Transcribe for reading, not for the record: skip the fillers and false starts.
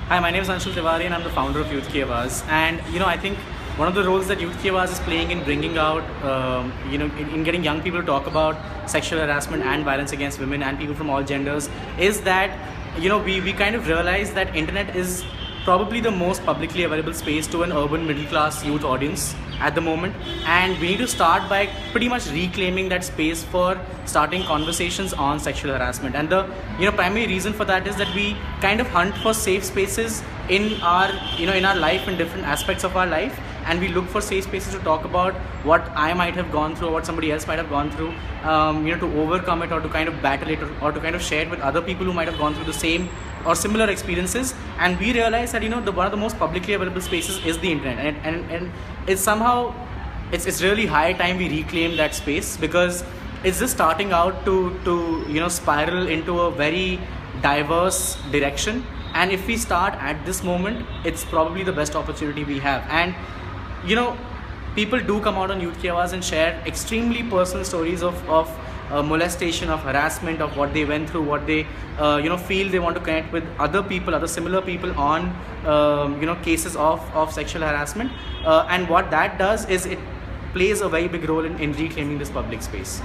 Hi, my name is Anshul Tiwari and I'm the founder of Youth Ki Awaaz. And I think one of the roles that Youth Ki Awaaz is playing in bringing out, in getting young people to talk about sexual harassment and violence against women and people from all genders is that, we kind of realize that internet is probably the most publicly available space to an urban middle class youth audience at the moment, and we need to start by pretty much reclaiming that space for starting conversations on sexual harassment. And the primary reason for that is that we kind of hunt for safe spaces in our in our life, in different aspects of our life, and we look for safe spaces to talk about what I might have gone through or what somebody else might have gone through, to overcome it or to kind of battle it, or to kind of share it with other people who might have gone through the same or similar experiences. And we realize that one of the most publicly available spaces is the internet, and it's somehow it's really high time we reclaim that space, because it's just starting out to spiral into a very diverse direction. And if we start at this moment, it's probably the best opportunity we have. And people do come out on Youth Ki Awaaz and share extremely personal stories of molestation, of harassment, of what they went through, what they feel they want to connect with other people, other similar people on cases of sexual harassment, and what that does is it plays a very big role in reclaiming this public space.